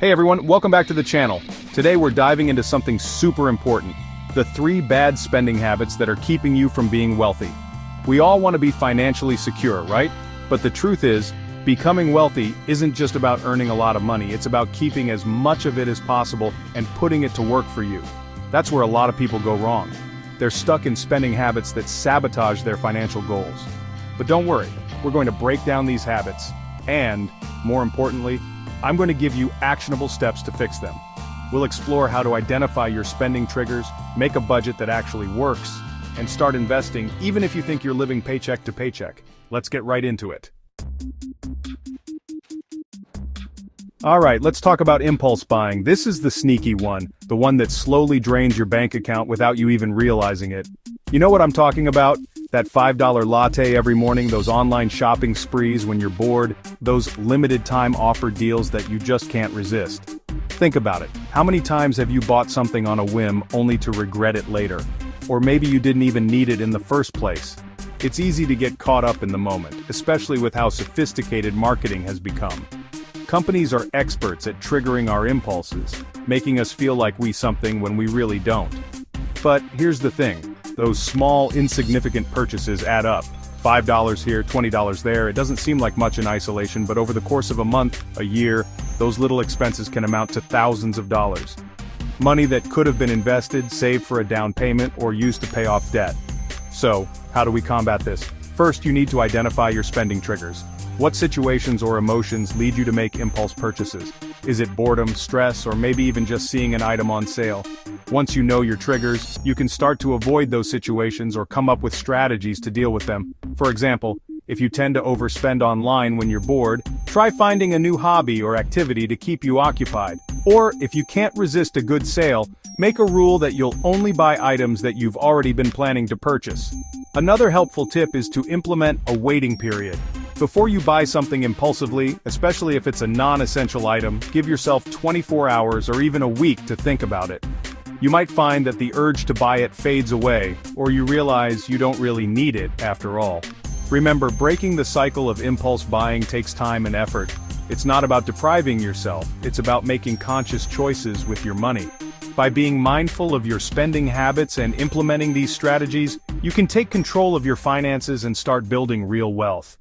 Hey everyone, welcome back to the channel. Today we're diving into something super important. The 3 bad spending habits that are keeping you from being wealthy. We all want to be financially secure, right? But the truth is, becoming wealthy isn't just about earning a lot of money, it's about keeping as much of it as possible and putting it to work for you. That's where a lot of people go wrong. They're stuck in spending habits that sabotage their financial goals. But don't worry, we're going to break down these habits, and, more importantly, I'm going to give you actionable steps to fix them. We'll explore how to identify your spending triggers, make a budget that actually works, and start investing even if you think you're living paycheck to paycheck. Let's get right into it. Alright, let's talk about impulse buying. This is the sneaky one, the one that slowly drains your bank account without you even realizing it. You know what I'm talking about? That $5 latte every morning, those online shopping sprees when you're bored, those limited time offer deals that you just can't resist. Think about it. How many times have you bought something on a whim only to regret it later? Or maybe you didn't even need it in the first place. It's easy to get caught up in the moment, especially with how sophisticated marketing has become. Companies are experts at triggering our impulses, making us feel like we something when we really don't. But here's the thing. Those small, insignificant purchases add up. $5 here, $20 there, it doesn't seem like much in isolation, but over the course of a month, a year, those little expenses can amount to thousands of dollars. Money that could have been invested, saved for a down payment, or used to pay off debt. So, how do we combat this? First, you need to identify your spending triggers. What situations or emotions lead you to make impulse purchases? Is it boredom, stress, or maybe even just seeing an item on sale? Once you know your triggers, you can start to avoid those situations or come up with strategies to deal with them. For example, if you tend to overspend online when you're bored, try finding a new hobby or activity to keep you occupied. Or, if you can't resist a good sale, make a rule that you'll only buy items that you've already been planning to purchase. Another helpful tip is to implement a waiting period. Before you buy something impulsively, especially if it's a non-essential item, give yourself 24 hours or even a week to think about it. You might find that the urge to buy it fades away, or you realize you don't really need it after all. Remember, breaking the cycle of impulse buying takes time and effort. It's not about depriving yourself, it's about making conscious choices with your money. By being mindful of your spending habits and implementing these strategies, you can take control of your finances and start building real wealth.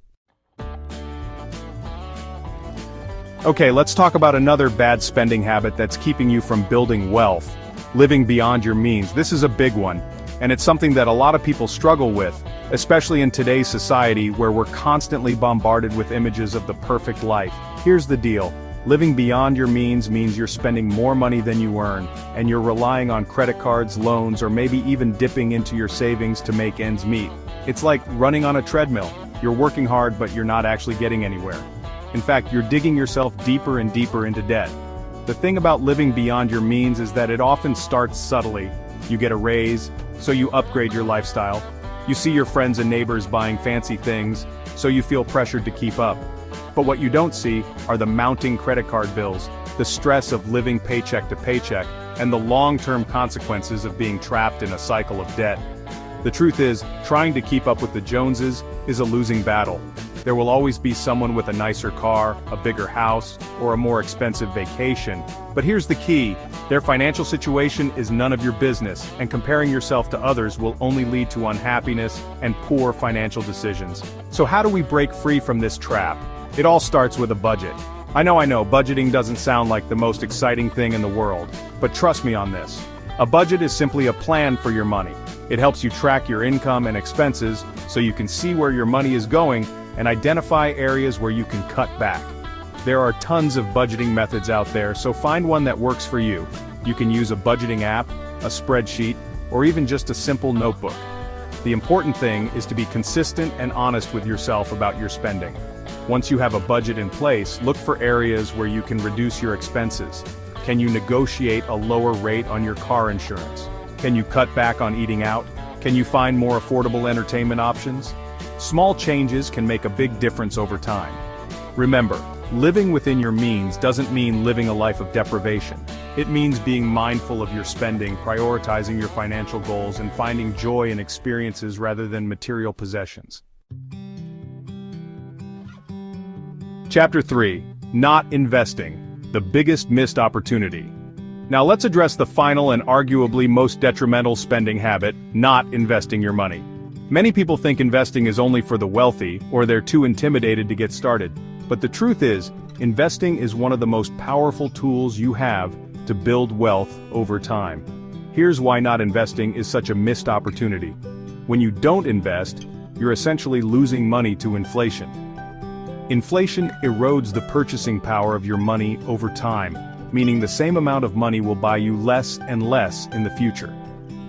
Okay, let's talk about another bad spending habit that's keeping you from building wealth. Living beyond your means. This is a big one, and it's something that a lot of people struggle with, especially in today's society where we're constantly bombarded with images of the perfect life. Here's the deal. Living beyond your means you're spending more money than you earn, and you're relying on credit cards, loans, or maybe even dipping into your savings to make ends meet. It's like running on a treadmill. You're working hard, but you're not actually getting anywhere. In fact, you're digging yourself deeper and deeper into debt. The thing about living beyond your means is that it often starts subtly. You get a raise, so you upgrade your lifestyle. You see your friends and neighbors buying fancy things, so you feel pressured to keep up. But what you don't see are the mounting credit card bills, the stress of living paycheck to paycheck, and the long-term consequences of being trapped in a cycle of debt. The truth is, trying to keep up with the Joneses is a losing battle. There will always be someone with a nicer car, a bigger house, or a more expensive vacation. But here's the key, their financial situation is none of your business, and comparing yourself to others will only lead to unhappiness and poor financial decisions. So how do we break free from this trap? It all starts with a budget. I know, budgeting doesn't sound like the most exciting thing in the world, but trust me on this. A budget is simply a plan for your money. It helps you track your income and expenses so you can see where your money is going and identify areas where you can cut back. There are tons of budgeting methods out there, so find one that works for you. You can use a budgeting app, a spreadsheet, or even just a simple notebook. The important thing is to be consistent and honest with yourself about your spending. Once you have a budget in place, look for areas where you can reduce your expenses. Can you negotiate a lower rate on your car insurance? Can you cut back on eating out? Can you find more affordable entertainment options? Small changes can make a big difference over time. Remember, living within your means doesn't mean living a life of deprivation. It means being mindful of your spending, prioritizing your financial goals, and finding joy in experiences rather than material possessions. Chapter 3. Not investing. the biggest missed opportunity. Now let's address the final and arguably most detrimental spending habit, not investing your money. Many people think investing is only for the wealthy, or they're too intimidated to get started. But the truth is, investing is one of the most powerful tools you have to build wealth over time. Here's why not investing is such a missed opportunity. When you don't invest, you're essentially losing money to inflation. Inflation erodes the purchasing power of your money over time, meaning the same amount of money will buy you less and less in the future.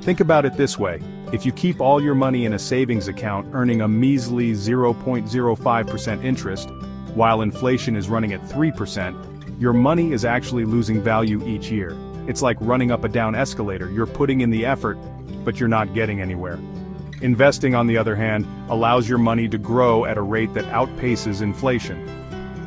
Think about it this way, if you keep all your money in a savings account earning a measly 0.05% interest, while inflation is running at 3%, your money is actually losing value each year. It's like running up a down escalator, you're putting in the effort, but you're not getting anywhere. Investing, on the other hand, allows your money to grow at a rate that outpaces inflation.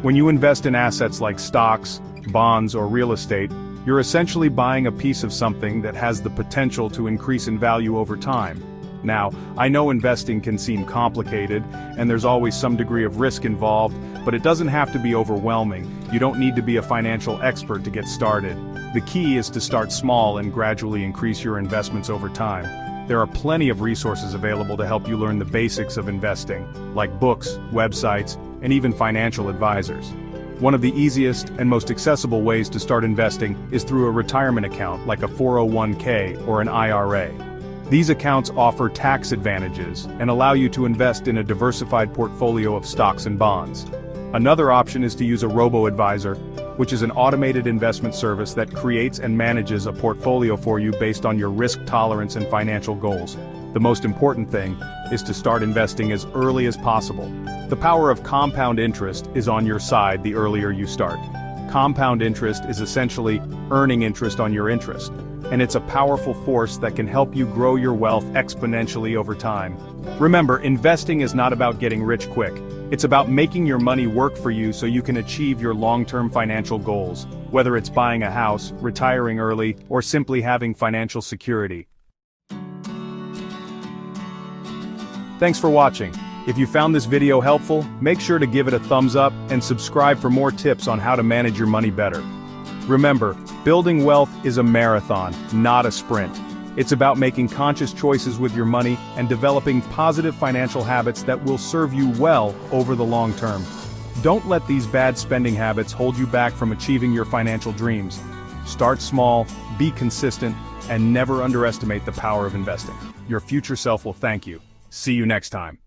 When you invest in assets like stocks, bonds, or real estate, you're essentially buying a piece of something that has the potential to increase in value over time. Now, I know investing can seem complicated, and there's always some degree of risk involved, but it doesn't have to be overwhelming. You don't need to be a financial expert to get started. The key is to start small and gradually increase your investments over time. There are plenty of resources available to help you learn the basics of investing, like books, websites, and even financial advisors. One of the easiest and most accessible ways to start investing is through a retirement account like a 401k or an IRA. These accounts offer tax advantages and allow you to invest in a diversified portfolio of stocks and bonds. Another option is to use a robo-advisor, which is an automated investment service that creates and manages a portfolio for you based on your risk tolerance and financial goals. The most important thing is to start investing as early as possible. The power of compound interest is on your side the earlier you start. Compound interest is essentially earning interest on your interest, and it's a powerful force that can help you grow your wealth exponentially over time. Remember, investing is not about getting rich quick. It's about making your money work for you so you can achieve your long-term financial goals, whether it's buying a house, retiring early, or simply having financial security. Thanks for watching. If you found this video helpful, make sure to give it a thumbs up and subscribe for more tips on how to manage your money better. Remember, building wealth is a marathon, not a sprint. It's about making conscious choices with your money and developing positive financial habits that will serve you well over the long term. Don't let these bad spending habits hold you back from achieving your financial dreams. Start small, be consistent, and never underestimate the power of investing. Your future self will thank you. See you next time.